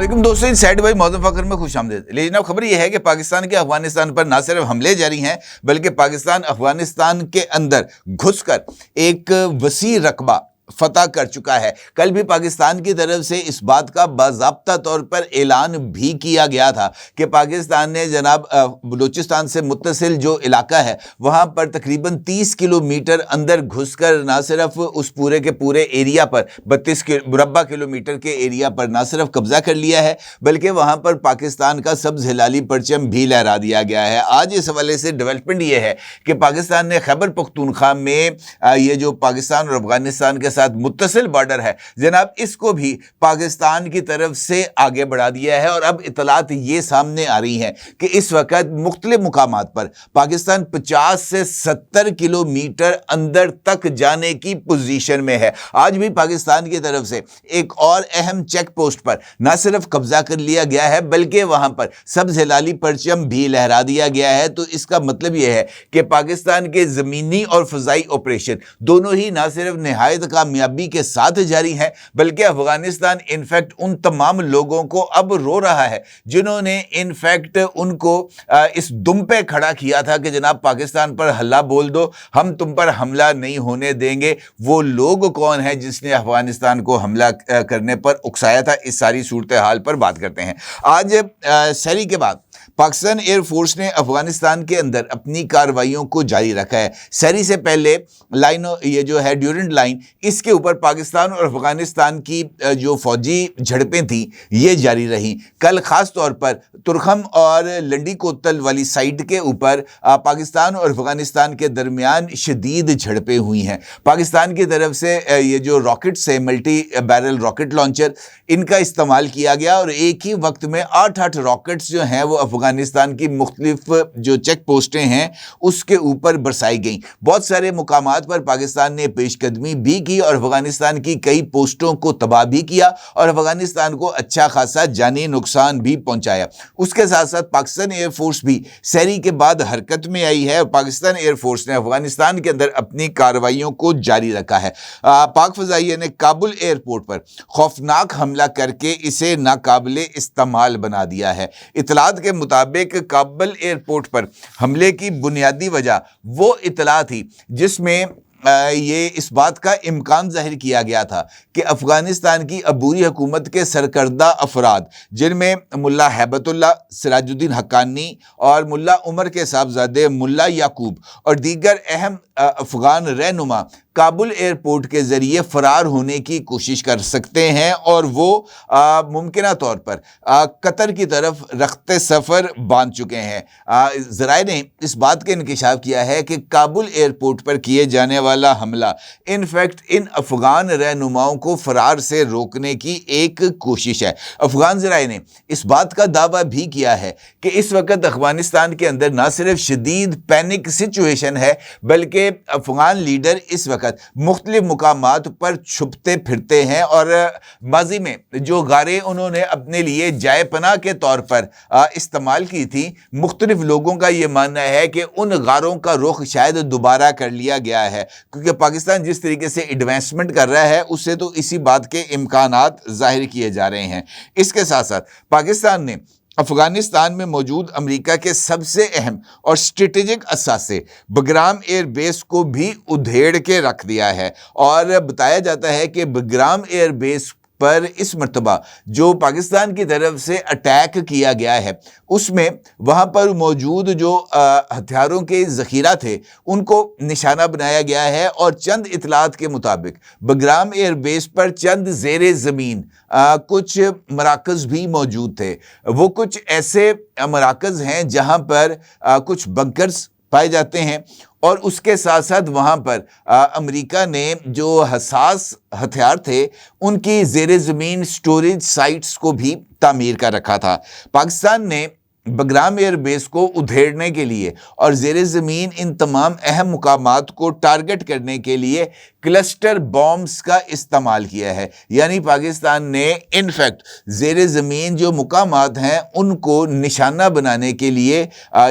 वालेकुम दोस्तों, सैड भाई मौजूद फखर में खुश आमदीद। लेकिन अब खबर यह है कि पाकिस्तान के अफगानिस्तान पर न सिर्फ हमले जारी हैं बल्कि पाकिस्तान अफगानिस्तान के अंदर घुसकर एक वसी रकबा फतह कर चुका है। कल भी पाकिस्तान की तरफ से इस बात का बाज़ाब्ता तौर पर ऐलान भी किया गया था कि पाकिस्तान ने जनाब बलूचिस्तान से मुत्तसिल जो इलाका है वहाँ पर तकरीबन 30 किलोमीटर अंदर घुसकर ना सिर्फ उस पूरे के पूरे एरिया पर 32 मुरब्बा किलोमीटर के एरिया पर ना सिर्फ कब्जा कर लिया है बल्कि वहाँ पर पाकिस्तान का सब्ज़ हिलाली परचम भी लहरा दिया गया है। आज इस हवाले से डेवलपमेंट ये है कि पाकिस्तान ने खैबर पख्तूनख्वा में ये जो पाकिस्तान और अफगानिस्तान के साथ मुत्तसिल बॉर्डर है जनाब, इसको भी पाकिस्तान की तरफ से आगे बढ़ा दिया है। और अब इतलात ये सामने आ रही हैं कि इस वक्त मुख्तलिफ मुकामात पर पाकिस्तान 50 से 70 किलोमीटर अंदर तक जाने की पोजीशन में है। आज भी पाकिस्तान की तरफ से एक और अहम चेक पोस्ट पर न सिर्फ कब्जा कर लिया गया है बल्कि वहां पर सब्ज़ हिलाली परचम भी लहरा दिया गया है। तो इसका मतलब यह है कि पाकिस्तान के ज़मीनी और फ़ज़ाई ऑपरेशन दोनों ही न सिर्फ निहायत कामयाबी के साथ जारी हैं बल्कि अफगानिस्तान इनफैक्ट उन तमाम लोगों को अब रो रहा है जिन्होंने इनफैक्ट उनको इस दुम पे खड़ा किया था कि जनाब पाकिस्तान पर हल्ला बोल दो, हम तुम पर हमला नहीं होने देंगे। वो लोग कौन है जिसने अफगानिस्तान को हमला करने पर उकसाया था? इस सारी सूरत हाल पर बात करते हैं। आज शहरी के बाद पाकिस्तान एयरफोर्स ने अफगानिस्तान के अंदर अपनी कार्रवाइयों को जारी रखा है। शहरी से पहले लाइन ये जो है ड्यूरेंट लाइन, इसके ऊपर पाकिस्तान और अफगानिस्तान की जो फौजी झड़पें थी ये जारी रहीं। कल ख़ास तौर पर तुरखम और लंडी कोतल वाली साइड के ऊपर पाकिस्तान और अफगानिस्तान के दरमियान शदीद झड़पें हुई हैं। पाकिस्तान की तरफ से ये जो रॉकेट्स है, मल्टी बैरल रॉकेट लॉन्चर, इनका इस्तेमाल किया गया और एक ही वक्त में 8 रॉकेट्स जो हैं वो अफगानिस्तान की मुख्तलिफ जो चेक पोस्टें हैं उसके ऊपर बरसाई गई। बहुत सारे मुकामात पर पाकिस्तान ने पेशकदमी भी की और अफगानिस्तान की कई पोस्टों को तबाह भी किया और अफगानिस्तान को अच्छा खासा जानी नुकसान भी पहुंचाया। उसके साथ साथ पाकिस्तान एयरफोर्स भी शहरी के बाद हरकत में आई है और पाकिस्तान एयरफोर्स ने अफगानिस्तान के अंदर अपनी कार्रवाइयों को जारी रखा है। पाक फ़ज़ाइया ने काबुल एयरपोर्ट पर खौफनाक हमला करके इसे नाकाबिले इस्तेमाल बना दिया है। इतलात के मुताबिक काबुल एयरपोर्ट पर हमले की बुनियादी वजह वो इतला थी जिसमें ये इस बात का इम्कान जाहिर किया गया था कि अफ़गानिस्तान की अबूरी हुकूमत के सरकर्दा अफराद जिनमें मुल्ला हैबतुल्ला, सिराजुद्दीन हक्कानी और मुल्ला उमर के साहबजादे मुल्ला याकूब और दीगर अहम अफ़गान रहनुमा काबुल एयरपोर्ट के ज़रिए फ़रार होने की कोशिश कर सकते हैं और वो मुमकिना तौर पर कतर की तरफ रखते सफ़र बांध चुके हैं। ज़राए ने इस बात का इंकिशाफ किया है कि काबुल एयरपोर्ट पर किए जाने वाला हमला इनफैक्ट इन अफ़गान रहनुमाओं को फ़रार से रोकने की एक कोशिश है। अफ़गान ज़राए ने इस बात का दावा भी किया है कि इस वक्त अफ़गानिस्तान के अंदर ना सिर्फ शदीद पैनिक सिचुएशन है बल्कि अफ़गान लीडर इस वक्त मुख्तलिफ मुकामात पर छुपते फिरते हैं और माजी में जो गारें उन्होंने अपने लिए जाए पनाह के तौर पर इस्तेमाल की थी, मुख्तलिफ लोगों का ये मानना है कि उन गारों का रुख शायद दोबारा कर लिया गया है क्योंकि पाकिस्तान जिस तरीके से एडवांसमेंट कर रहा है उससे तो इसी बात के इम्कानात जाहिर किए जा रहे हैं। इसके साथ साथ पाकिस्तान ने अफगानिस्तान में मौजूद अमेरिका के सबसे अहम और स्ट्रेटेजिक असासे बग्राम एयर बेस को भी उधेड़ के रख दिया है और बताया जाता है कि बग्राम एयर बेस पर इस मर्तबा जो पाकिस्तान की तरफ से अटैक किया गया है उसमें वहाँ पर मौजूद जो हथियारों के ज़ख़ीरा थे उनको निशाना बनाया गया है और चंद इतलात के मुताबिक बग्राम एयर बेस पर चंद ज़ेरे ज़मीन कुछ मराकज़ भी मौजूद थे। वो कुछ ऐसे मराकज़ हैं जहाँ पर कुछ बंकर्स पाए जाते हैं और उसके साथ साथ वहाँ पर अमेरिका ने जो हसास हथियार थे उनकी ज़ेरे ज़मीन स्टोरेज साइट्स को भी तामीर कर रखा था। पाकिस्तान ने बगराम एयर बेस को उधेड़ने के लिए और ज़ेरे ज़मीन इन तमाम अहम मुकामात को टारगेट करने के लिए क्लस्टर बॉम्ब्स का इस्तेमाल किया है। यानी पाकिस्तान ने इनफैक्ट ज़ेरे ज़मीन जो मुकामात हैं उनको निशाना बनाने के लिए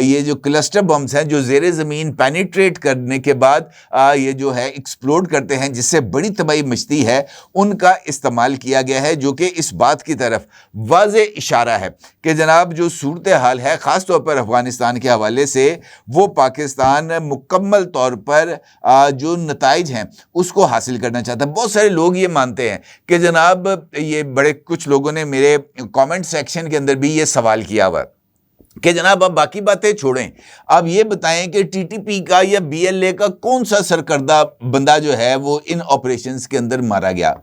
ये जो क्लस्टर बॉम्ब्स हैं जो ज़ेरे ज़मीन पेनिट्रेट करने के बाद ये जो है एक्सप्लोड करते हैं, जिससे बड़ी तबाही मचती है, उनका इस्तेमाल किया गया है, जो कि इस बात की तरफ वाज़े इशारा है कि जनाब जो सूरत हाल है ख़ास तौर पर अफ़गानिस्तान के हवाले से, वो पाकिस्तान मुकम्मल तौर पर जो नताइज हैं उसको हासिल करना चाहता है। बहुत सारे लोग ये मानते हैं कि जनाब ये बड़े कुछ लोगों ने मेरे कमेंट सेक्शन के अंदर भी ये सवाल किया हुआ कि जनाब आप बाकी बातें छोड़ें, आप ये बताएं कि टीटीपी का या बीएलए का कौन सा सरकर्दा बंदा जो है वो इन ऑपरेशंस के अंदर मारा गया।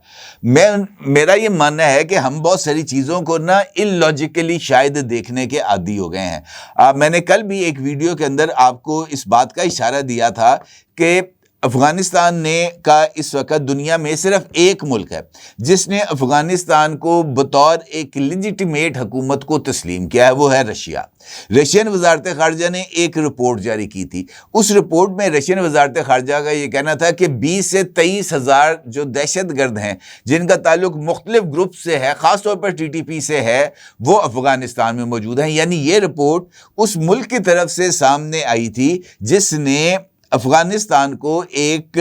मेरा ये मानना है कि हम बहुत सारी चीज़ों को ना इलॉजिकली शायद देखने के आदी हो गए हैं। मैंने कल भी एक वीडियो के अंदर आपको इस बात का इशारा दिया था कि अफ़गानिस्तान ने का इस वक्त दुनिया में सिर्फ एक मुल्क है जिसने अफ़गानिस्तान को बतौर एक लेजिटिमेट हुकूमत को तस्लीम किया है, वो है रशिया। रशियन वजारत ख़ारजा ने एक रिपोर्ट जारी की थी। उस रिपोर्ट में रशियन वजारत ख़ारजा का ये कहना था कि 20 से 23 हज़ार जो दहशत गर्द हैं जिनका ताल्लुक मुख्तलिफ ग्रुप से है, ख़ास तौर पर टीटीपी से है, वो अफ़गानिस्तान में मौजूद हैं। यानी ये रिपोर्ट उस मुल्क की तरफ से सामने आई थी जिसने अफ़गानिस्तान को एक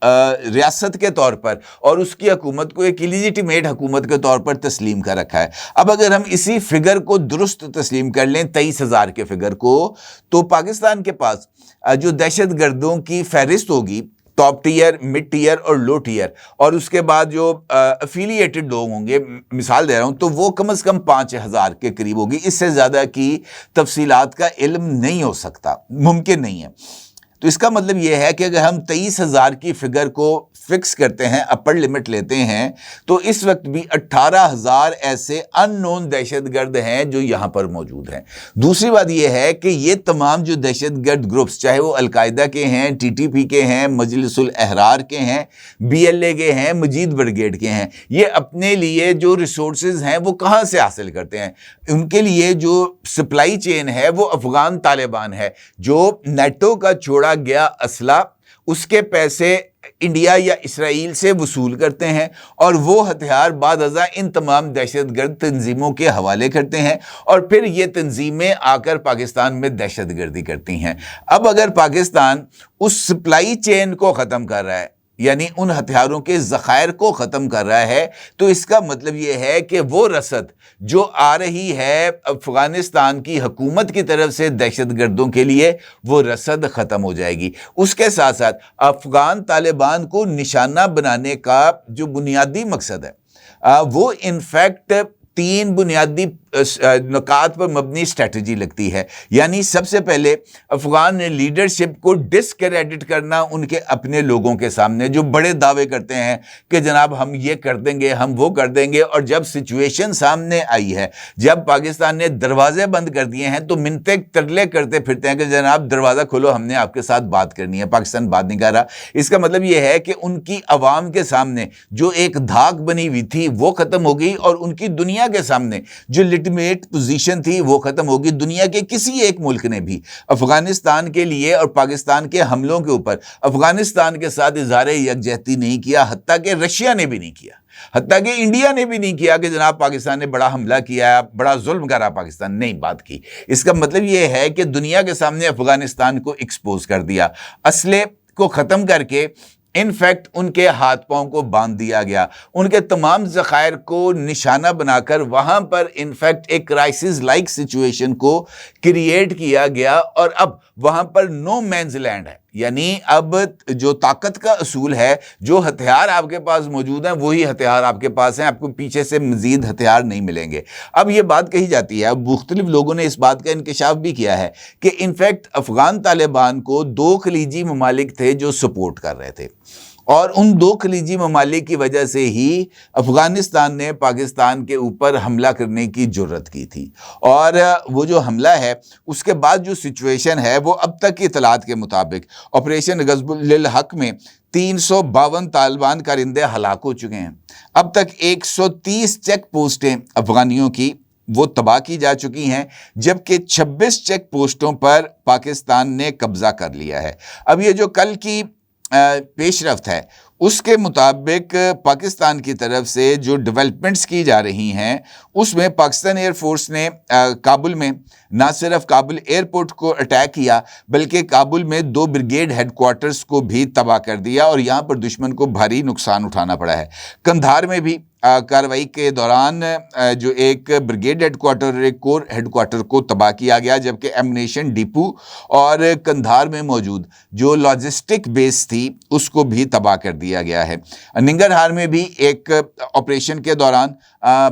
रियासत के तौर पर और उसकी हुकूमत को एक इलीजिटिमेट हुकूमत के तौर पर तस्लीम कर रखा है। अब अगर हम इसी फिगर को दुरुस्त तस्लीम कर लें 23,000 के फिगर को, तो पाकिस्तान के पास जो दहशत गर्दों की फहरिस्त होगी, टॉप टियर, मिड टियर और लो टियर, और उसके बाद जो एफिलिएटेड लोग होंगे, मिसाल दे रहा हूँ, तो वो कम से कम 5,000 के करीब होगी। इससे ज़्यादा की तफसीलात का इल्म नहीं हो सकता, मुमकिन नहीं है। तो इसका मतलब यह है कि अगर हम 23,000 की फिगर को फिक्स करते हैं, अपर लिमिट लेते हैं, तो इस वक्त भी 18,000 ऐसे अननोन दहशतगर्द हैं जो यहाँ पर मौजूद हैं। दूसरी बात यह है कि ये तमाम जो दहशतगर्द ग्रुप्स, चाहे वो अलकायदा के हैं, टीटीपी के हैं, मजलिसुल अहरार के हैं, बीएलए के हैं, मजीद ब्रिगेड के हैं, ये अपने लिए जो रिसोर्सेज हैं वो कहाँ से हासिल करते हैं? उनके लिए जो सप्लाई चेन है वो अफगान तालिबान है, जो नेटो का छोड़ा गया असला उसके पैसे इंडिया या इसराइल से वसूल करते हैं और वो हथियार बाद अज़ा इन तमाम दहशतगर्द तंजीमों के हवाले करते हैं और फिर ये तंजीमें आकर पाकिस्तान में दहशतगर्दी करती हैं। अब अगर पाकिस्तान उस सप्लाई चेन को ख़त्म कर रहा है, यानी उन हथियारों के ज़खायर को ख़त्म कर रहा है, तो इसका मतलब ये है कि वो रसद जो आ रही है अफ़गानिस्तान की हुकूमत की तरफ से दहशतगर्दों के लिए, वो रसद ख़त्म हो जाएगी। उसके साथ साथ अफ़गान तालिबान को निशाना बनाने का जो बुनियादी मकसद है वो इनफैक्ट 3 बुनियादी नुकात पर मबनी स्ट्रेटजी लगती है। यानी सबसे पहले अफगान लीडरशिप को डिस्क्रेडिट करना उनके अपने लोगों के सामने, जो बड़े दावे करते हैं कि जनाब हम ये कर देंगे, हम वो कर देंगे, और जब सिचुएशन सामने आई है, जब पाकिस्तान ने दरवाजे बंद कर दिए हैं, तो मिन्नतें तरले करते फिरते हैं कि जनाब दरवाज़ा खोलो, हमने आपके साथ बात करनी है। पाकिस्तान बात नहीं कर रहा। इसका मतलब ये है कि उनकी आवाम के सामने जो एक धाक बनी हुई थी वो ख़त्म हो गई और उनकी दुनिया के सामने जो लेजिटिमेट पोजीशन थी वो खत्म होगी। दुनिया के किसी एक मुल्क ने भी अफगानिस्तान के लिए और पाकिस्तान के हमलों के ऊपर अफगानिस्तान के साथ इजहार यकजहती नहीं किया, हत्ता कि रशिया ने भी नहीं किया, हत्ता कि इंडिया ने भी नहीं किया कि जनाब पाकिस्तान ने बड़ा हमला किया, बड़ा जुल्म करा, पाकिस्तान नहीं बात की। इसका मतलब ये है कि दुनिया के सामने अफगानिस्तान को एक्सपोज कर दिया, असले को ख़त्म करके इनफैक्ट उनके हाथ पांव को बांध दिया गया, उनके तमाम ज़खायर को निशाना बनाकर वहां पर इनफैक्ट एक क्राइसिस लाइक सिचुएशन को क्रिएट किया गया और अब वहां पर नो मैन्स लैंड है। यानी अब जो ताकत का असूल है, जो हथियार आपके पास मौजूद हैं वही हथियार आपके पास हैं, आपको पीछे से मजीद हथियार नहीं मिलेंगे। अब ये बात कही जाती है, अब मुख्तलिफ लोगों ने इस बात का इंकशाफ भी किया है कि इनफैक्ट अफगान तालिबान को 2 खलीजी ममालिक थे जो सपोर्ट कर रहे थे और उन 2 खलीजी ममालिक की वजह से ही अफ़गानिस्तान ने पाकिस्तान के ऊपर हमला करने की जुर्रत की थी। और वो जो हमला है उसके बाद जो सिचुएशन है वो अब तक की इतलात के मुताबिक ऑपरेशन गज़बुल हक में 352 तालिबान कारिंदे हलाक हो चुके हैं। अब तक 130 चेक पोस्टें अफ़गानियों की وہ تباہ کی جا چکی ہیں، جبکہ 26 چیک پوسٹوں پر پاکستان نے قبضہ کر لیا ہے۔ اب یہ جو کل کی پیش رفت ہے اس کے مطابق پاکستان کی طرف سے جو ڈیولپمنٹس کی جا رہی ہیں اس میں پاکستان ایئر فورس نے کابل میں نہ صرف کابل ایئرپورٹ کو اٹیک کیا بلکہ کابل میں 2 بریگیڈ ہیڈ کوارٹرز کو بھی تباہ کر دیا اور یہاں پر دشمن کو بھاری نقصان اٹھانا پڑا ہے۔ قندھار میں بھی کارروائی کے دوران جو ایک بریگیڈ ہیڈ کوارٹر اور ایک کور ہیڈ کوارٹر کو تباہ کیا گیا، جبکہ ایمونیشن ڈپو اور قندھار میں موجود جو لاجسٹک بیس تھی اس کو بھی تباہ کر دیا گیا ہے۔ ننگرہار میں بھی ایک آپریشن کے دوران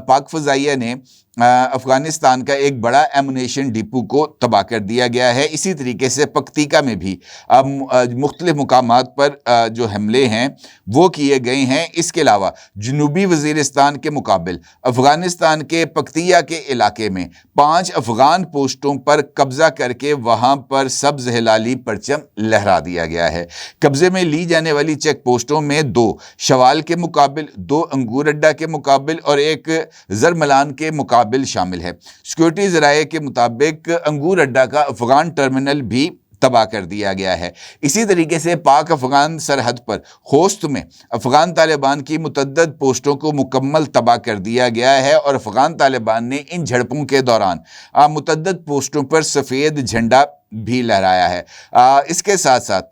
پاک فضائیہ نے افغانستان کا ایک بڑا ایمونیشن ڈپو کو تباہ کر دیا گیا ہے۔ اسی طریقے سے پکتیکا میں بھی مختلف مقامات پر جو حملے ہیں وہ کیے گئے ہیں۔ اس کے علاوہ جنوبی وزیرستان کے مقابل افغانستان کے پکتیا کے علاقے میں 5 افغان پوسٹوں پر قبضہ کر کے وہاں پر سبز ہلالی پرچم لہرا دیا گیا ہے۔ قبضے میں لی جانے والی چیک پوسٹوں میں 2 شوال کے مقابل، 2 انگور اڈا کے مقابل اور ایک زرملان کے مقابل شامل ہے۔ سیکورٹی ذرائع کے مطابق انگور اڈا کا افغان ٹرمینل بھی تباہ کر دیا گیا ہے۔ اسی طریقے سے پاک افغان سرحد پر خوست میں افغان طالبان کی متعدد پوسٹوں کو مکمل تباہ کر دیا گیا ہے اور افغان طالبان نے ان جھڑپوں کے دوران متعدد پوسٹوں پر سفید جھنڈا بھی لہرایا ہے۔ اس کے ساتھ ساتھ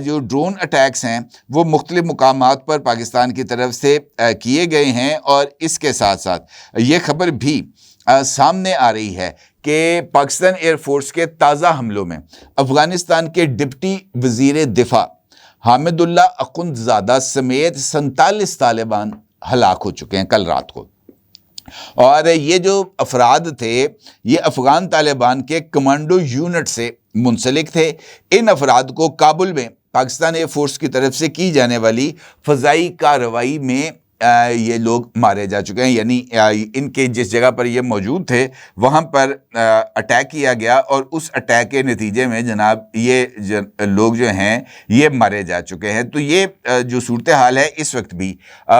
جو ڈرون اٹیکس ہیں وہ مختلف مقامات پر پاکستان کی طرف سے کیے گئے ہیں اور اس کے ساتھ ساتھ یہ خبر بھی سامنے آ رہی ہے کہ پاکستان ایئر فورس کے تازہ حملوں میں افغانستان کے ڈپٹی وزیر دفاع حامد اللہ اخندزادہ سمیت 47 طالبان ہلاک ہو چکے ہیں کل رات کو۔ اور یہ جو افراد تھے یہ افغان طالبان کے کمانڈو یونٹ سے منسلک تھے۔ ان افراد کو کابل میں پاکستان ایئر فورس کی طرف سے کی جانے والی فضائی کارروائی میں یہ لوگ مارے جا چکے ہیں، یعنی ان کے جس جگہ پر یہ موجود تھے وہاں پر اٹیک کیا گیا اور اس اٹیک کے نتیجے میں جناب یہ لوگ جو ہیں یہ مارے جا چکے ہیں۔ تو یہ جو صورتحال ہے اس وقت بھی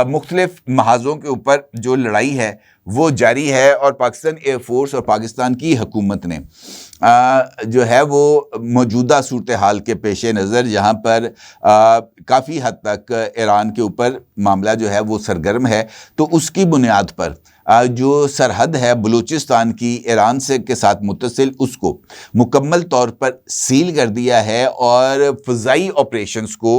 مختلف محاذوں کے اوپر جو لڑائی ہے وہ جاری ہے اور پاکستان ایئر فورس اور پاکستان کی حکومت نے جو ہے وہ موجودہ صورتحال کے پیش نظر جہاں پر کافی حد تک ایران کے اوپر معاملہ جو ہے وہ سرگرم ہے، تو اس کی بنیاد پر جو سرحد ہے بلوچستان کی ایران سے کے ساتھ متصل اس کو مکمل طور پر سیل کر دیا ہے اور فضائی آپریشنز کو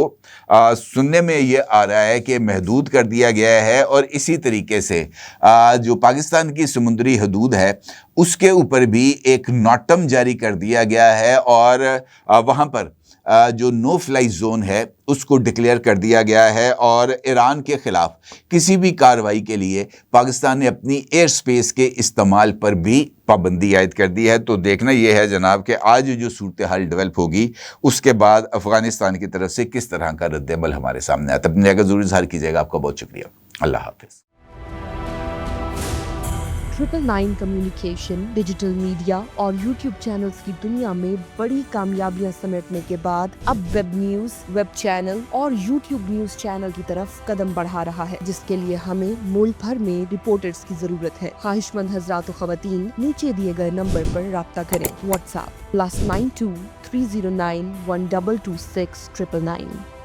سننے میں یہ آ رہا ہے کہ محدود کر دیا گیا ہے اور اسی طریقے سے جو پاکستان کی سمندری حدود ہے اس کے اوپر بھی ایک نوٹم جاری کر دیا گیا ہے اور وہاں پر جو نو فلائی زون ہے اس کو ڈکلیئر کر دیا گیا ہے اور ایران کے خلاف کسی بھی کارروائی کے لیے پاکستان نے اپنی ایئر سپیس کے استعمال پر بھی پابندی عائد کر دی ہے۔ تو دیکھنا یہ ہے جناب کہ آج جو صورتحال ڈیولپ ہوگی اس کے بعد افغانستان کی طرف سے کس طرح کا رد عمل ہمارے سامنے آتا ہے۔ اپنی جگہ ضرور اظہار کیجیے گا۔ آپ کا بہت شکریہ۔ اللہ حافظ۔ 999 کمیونیکیشن، ڈیجیٹل میڈیا اور یوٹیوب چینلز کی دنیا میں بڑی کامیابیاں سمیٹنے کے بعد اب ویب نیوز، ویب چینل اور یوٹیوب نیوز چینل کی طرف قدم بڑھا رہا ہے، جس کے لیے ہمیں ملک بھر میں رپورٹرز کی ضرورت ہے۔ خواہش مند حضرات و خواتین نیچے دیے گئے نمبر پر رابطہ کریں۔ What's app +92 309 1226 999